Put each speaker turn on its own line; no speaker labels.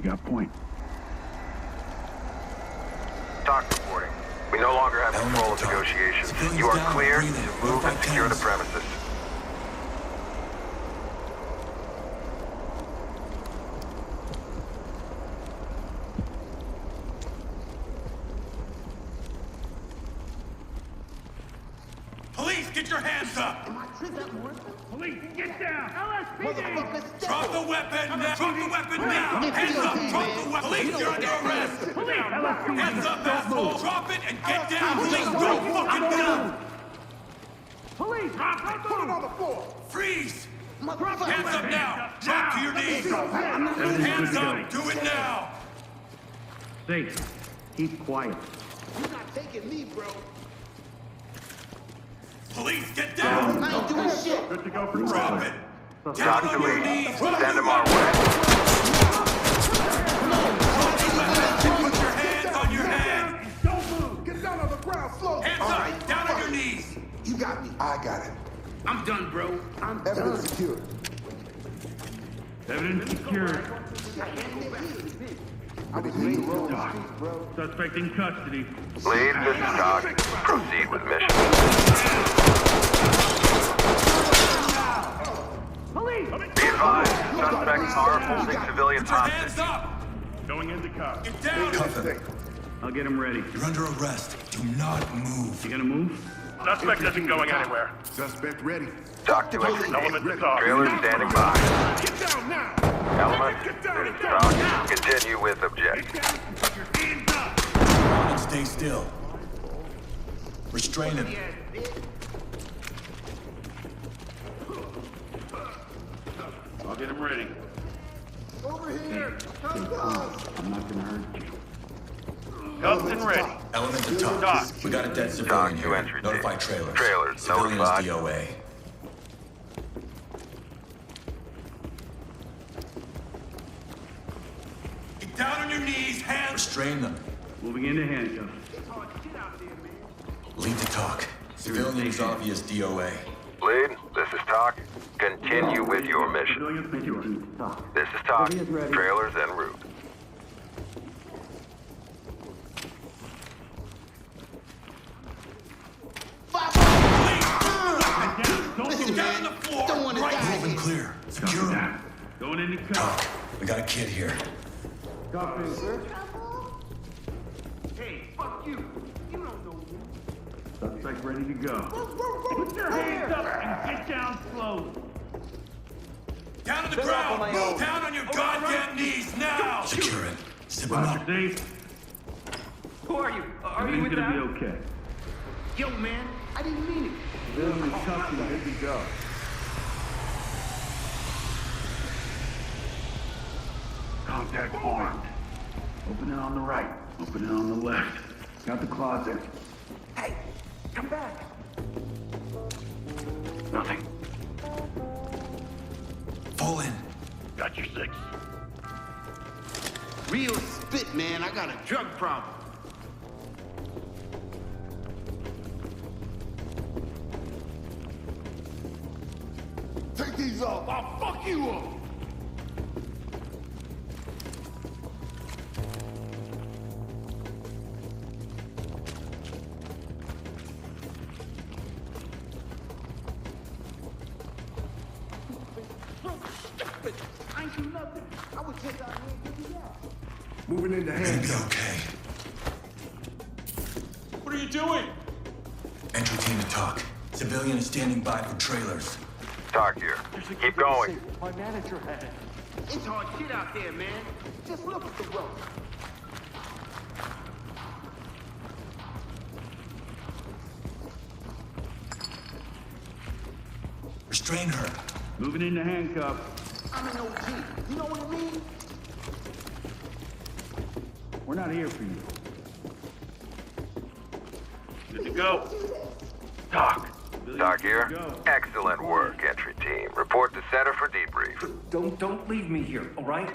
got point.
Talk reporting. We no longer have control of negotiations. You are clear to move and secure the premises.
Police, get your hands up!
Police, get down!
Motherfuckers,
Drop the weapon now! Drop the weapon now! Hands up! Drop the weapon! Police, you're under arrest! Hands up, asshole! Drop it and get down! Police, don't fucking move!
Police!
put it on the floor.
Freeze!
Motherfucker.
Hands up now! Drop to your knees! Hands up! Do it now!
Safe. Keep quiet.
You're not taking me, bro.
Police, get down!
I ain't doing shit.
Good to go for
Drop it!
Talk
Down
to
on your
it.
knees!
Send him our way.
Drop the weapon and put your hands on your head!
Don't move!
Get down on the ground, slow.
Hands up! Down on your knees!
You got me. I got it.
I'm done, bro. I'm
Evidence secured.
Evidence secured.
I was in the road, bro.
Suspect in custody.
Lead, this is Doc. Proceed with mission.
Police!
Be advised, suspects are holding civilians
Put your
hostage.
hands up!
Going into cuffs.
Get down!
Cuff him.
I'll get him ready.
You're under arrest. Do not move.
You gonna move? Suspect isn't going anywhere.
Suspect ready.
Doc to entry
Element
team.
to talk.
Trailer standing by.
Get down now.
Element, this is Doc. Continue with objective.
Stay still. Restrain him.
I'll get him ready.
Over here.
I'm not gonna hurt you. Cuffed and ready.
Element to talk.
Doc.
We got a dead
Doc
civilian
to
here.
entry team.
Notify trailers.
Trailers,
Civilian
notified.
is DOA.
Get down on your knees, hands!
Restrain them.
Moving into handcuffs.
Lead to talk. Civilian is obvious DOA.
Lead, this is Doc. Continue with your mission.
Civilians, make your stop.
This is Doc. Trailers en route.
Get down on the floor!
Don't want to
Right.
die
Move and
here.
clear. Secure him.
Going into cuffs.
Talk. We got a kid here.
Hey, fuck you. You don't know me.
Suspect ready to go. Put your hands up and get down slow.
Down on the ground! Down on your goddamn knees now!
Secure it. Zip him
Roger,
up.
safe.
Who are you? Are you
Everything's
with
gonna
that?
be okay.
Yo, man, I didn't mean it.
Civilian in custody, good to go. Contact formed. Open it on the right. Open it on the left. Got the closet.
Hey, come back.
Nothing.
Fall in.
Got your six.
Real spit, man. I got a drug problem. Take these off. I'll fuck you up. I ain't do nothing. I was just out here to do that. Moving into
You're gonna be okay.
What are you doing?
Entry team to talk. Civilian is standing by for trailers.
Doc here. Keep going.
My manager had it. It's hard shit out there, man. Just look at the road.
Restrain her.
Moving into handcuffs.
I'm an OG. You know what I mean?
We're not here for you. Good to go. Doc.
Doc here.
Go.
Excellent work, entry team. Report to center for debrief.
Don't leave me here, all right?